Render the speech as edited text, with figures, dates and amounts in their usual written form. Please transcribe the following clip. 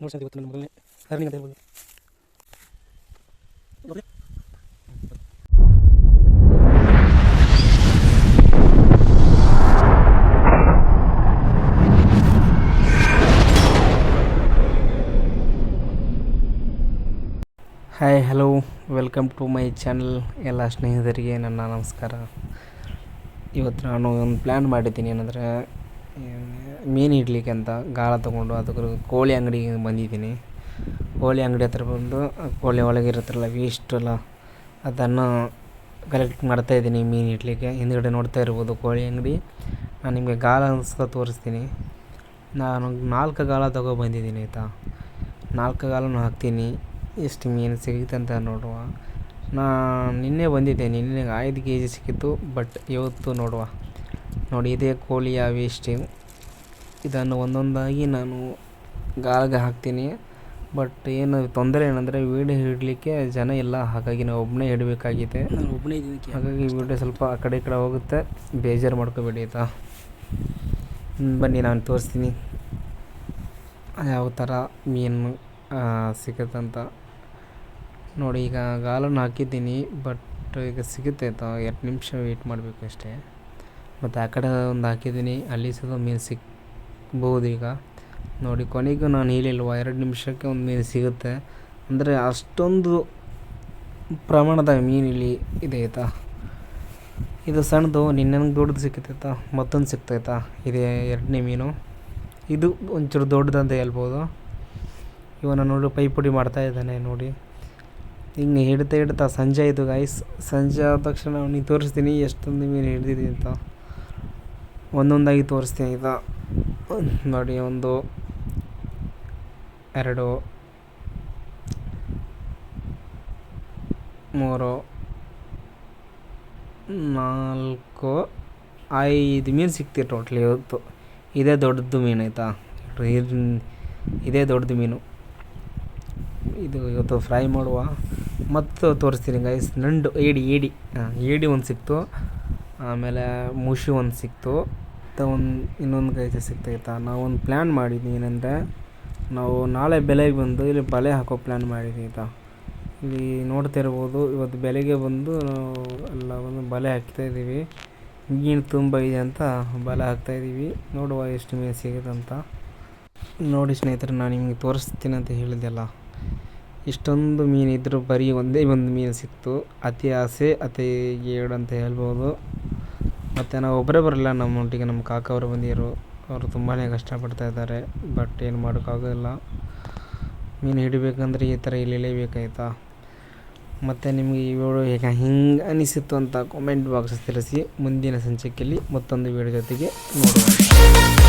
ನೋಡಿ ಸರ್ ಇವತ್ತು ನನ್ನ ಮೊದಲನೇ ರನ್ನಿಂಗ್ ಅಂತ ಹೇಳ್ಬೋದು. Hi hello welcome to my channel. ಎಲ್ಲ ಸ್ನೇಹಿತರಿಗೆ ನನ್ನ ನಮಸ್ಕಾರ. ಇವತ್ತು ನಾನು ಒಂದು ಪ್ಲ್ಯಾನ್ ಮಾಡಿದ್ದೀನಿ. ಏನಂದರೆ ಮೀನು ಇಡ್ಲಿಕ್ಕೆ ಅಂತ ಗಾಳ ತೊಗೊಂಡು ಅದಕ್ಕೆ ಕೋಳಿ ಅಂಗಡಿಗೆ ಬಂದಿದ್ದೀನಿ. ಕೋಳಿ ಅಂಗಡಿ ಹತ್ರ ಬಂದು ಕೋಳಿ ಒಳಗಿರುತ್ತಲ್ಲ ವೇಸ್ಟ್ ಅಲ್ಲ ಅದನ್ನು ಕಲೆಕ್ಟ್ ಮಾಡ್ತಾಯಿದ್ದೀನಿ ಮೀನು ಇಡ್ಲಿಕ್ಕೆ. ಹಿಂದುಗಡೆ ನೋಡ್ತಾ ಇರ್ಬೋದು ಕೋಳಿ ಅಂಗಡಿ. ನಾನು ನಿಮಗೆ ಗಾಳ ಸಹ ತೋರಿಸ್ತೀನಿ. ನಾನು 4 ಗಾಳ ತೊಗೊಬಂದಿದ್ದೀನಿ ಆಯಿತಾ. 4 ಗಾಳನೂ ಹಾಕ್ತೀನಿ. ಎಷ್ಟು ಮೀನು ಸಿಗುತ್ತೆ ಅಂತ ನೋಡುವ. ನಿನ್ನೆ ಬಂದಿದ್ದೆ, ನಿನ್ನೆ 5 kg ಸಿಕ್ಕಿತ್ತು. ಬಟ್ ಇವತ್ತು ನೋಡುವ. ನೋಡಿ ಇದೇ ಕೋಳಿಯ ವೇಸ್ಟ್. ಇದನ್ನು ಒಂದೊಂದಾಗಿ ನಾನು ಗಾಳಿಗೆ ಹಾಕ್ತೀನಿ. ಬಟ್ ಏನು ತೊಂದರೆ ಏನಂದರೆ ವೀಡಿಯೋ ಹಿಡಲಿಕ್ಕೆ ಜನ ಇಲ್ಲ, ಹಾಗಾಗಿ ನಾವು ಒಬ್ಬನೇ ಹಿಡಬೇಕಾಗಿದೆ. ಹಾಗಾಗಿ ವೀಡಿಯೋ ಸ್ವಲ್ಪ ಆ ಕಡೆ ಈ ಕಡೆ ಹೋಗುತ್ತೆ, ಬೇಜಾರು ಮಾಡ್ಕೋಬೇಡಿ ಆಯಿತಾ. ಬನ್ನಿ ನಾನು ತೋರಿಸ್ತೀನಿ ಯಾವ ಥರ ಮೀನು ಸಿಗುತ್ತಂತ. ನೋಡಿ ಈಗ ಗಾಲನ್ನು ಹಾಕಿದ್ದೀನಿ, ಬಟ್ ಈಗ ಸಿಗುತ್ತೆ ಆಯಿತಾ. 2 ನಿಮಿಷ ವೆಯ್ಟ್ ಮಾಡಬೇಕು ಅಷ್ಟೇ. ಮತ್ತು ಆ ಕಡೆ ಒಂದು ಹಾಕಿದ್ದೀನಿ, ಅಲ್ಲಿ ಸಹ ಮೀನು ಸಿಗ್ಬೋದು. ಈಗ ನೋಡಿ ಕೊನೆಗೂ ನಾನು ಹೇಳಿಲ್ವ 2 ನಿಮಿಷಕ್ಕೆ ಒಂದು ಮೀನು ಸಿಗುತ್ತೆ ಅಂದರೆ ಅಷ್ಟೊಂದು ಪ್ರಮಾಣದ ಮೀನು ಇಲ್ಲಿ ಇದೆ ಆಯಿತಾ. ಇದು ಸಣ್ಣದು, ನಿನ್ನೆ ದೊಡ್ಡದು ಸಿಕ್ಕೈತಾ, ಮತ್ತೊಂದು ಸಿಗ್ತಾಯಿತಾ. ಇದೇ 2ನೇ ಮೀನು. ಇದು ಒಂಚೂರು ದೊಡ್ಡದಂತ ಹೇಳ್ಬೋದು. ಇವನ ನೋಡಿ ಪೈಪುಡಿ ಮಾಡ್ತಾ ಇದ್ದಾನೆ ನೋಡಿ. ಹಿಂಗೆ ಹಿಡ್ತಾ ಸಂಜೆ ಆಯಿತು ಗಾಯ್ಸ್. ಸಂಜೆ ಆದ ತಕ್ಷಣ ಅವನಿಗೆ ತೋರಿಸ್ತೀನಿ ಎಷ್ಟೊಂದು ಮೀನು ಹಿಡ್ದಿದ್ದೀನಿ ಅಂತ. ಒಂದೊಂದಾಗಿ ತೋರಿಸ್ತೀನಿ ಆಯಿತಾ. ನೋಡಿ 1 2 3 4 5 ಮೀನು ಸಿಗ್ತೀವಿ ಟೋಟ್ಲಿ ಇವತ್ತು. ಇದೇ ದೊಡ್ಡದು ಮೀನು ಆಯಿತಾ. ಇದೇ ದೊಡ್ಡದು ಮೀನು. ಇದು ಇವತ್ತು ಫ್ರೈ ಮಾಡುವ. ಮತ್ತು ತೋರಿಸ್ತೀನಿ ಗೈಸ್. ನಂಡು ಏಡಿ ಒಂದು ಸಿಕ್ತು. ಆಮೇಲೆ ಮುಷಿ ಒಂದು ಸಿಕ್ತು. ಇನ್ನೊಂದು ಗೈತೆ ಸಿಕ್ತಾಯಿತಾ. ನಾವೊಂದು ಪ್ಲ್ಯಾನ್ ಮಾಡಿದ್ವಿ. ಏನಂದರೆ ನಾವು ನಾಳೆ ಬೆಲೆಗೆ ಬಂದು ಇಲ್ಲಿ ಬಲೆ ಹಾಕೋ ಪ್ಲ್ಯಾನ್ ಮಾಡಿದ್ವಿ ಆಯಿತಾ. ಇಲ್ಲಿ ನೋಡ್ತಾ ಇರ್ಬೋದು, ಇವತ್ತು ಬೆಳಗ್ಗೆ ಬಂದು ಎಲ್ಲ ಒಂದು ಬಲೆ ಹಾಕ್ತಾಯಿದ್ದೀವಿ. ಮೀನು ತುಂಬ ಇದೆ ಅಂತ ಬಲೆ ಹಾಕ್ತಾಯಿದ್ದೀವಿ. ನೋಡುವ ಎಷ್ಟು ಮೀನು ಸಿಗುತ್ತೆ ಅಂತ. ನೋಡಿ ಸ್ನೇಹಿತರೆ, ನಾನು ನಿಮಗೆ ತೋರಿಸ್ತೀನಿ ಅಂತ ಹೇಳಿದ್ದೆಲ್ಲ. ಇಷ್ಟೊಂದು ಮೀನು ಇದ್ದರೂ ಬರೀ ಒಂದೇ ಒಂದು ಮೀನು ಸಿಕ್ತು. ಅತಿ ಆಸೆ ಅತಿ ಗೇಡು ಅಂತ ಹೇಳ್ಬೋದು. ಮತ್ತು ನಾವು ಒಬ್ಬರೇ ಬರಲ್ಲ, ನಮ್ಮೊಟ್ಟಿಗೆ ನಮ್ಮ ಕಾಕ ಅವರು ಬಂದಿರು. ಅವರು ತುಂಬಾ ಕಷ್ಟಪಡ್ತಾ ಇದ್ದಾರೆ. ಬಟ್ ಏನು ಮಾಡೋಕ್ಕಾಗೋಲ್ಲ. ಮೀನು ಹಿಡಿಬೇಕಂದ್ರೆ ಈ ಥರ ಇಲ್ಲಿಲೇಬೇಕಾಯ್ತಾ. ಮತ್ತು ನಿಮಗೆ ಈ ವಿಡಿಯೋ ಈಗ ಹಿಂಗೆ ಅನಿಸಿತ್ತು ಅಂತ ಕಾಮೆಂಟ್ ಬಾಕ್ಸ್ ತಿಳಿಸಿ. ಮುಂದಿನ ಸಂಚಿಕೆಯಲ್ಲಿ ಮತ್ತೊಂದು ವಿಡಿಯೋ ಜೊತೆಗೆ ನೋಡುವ.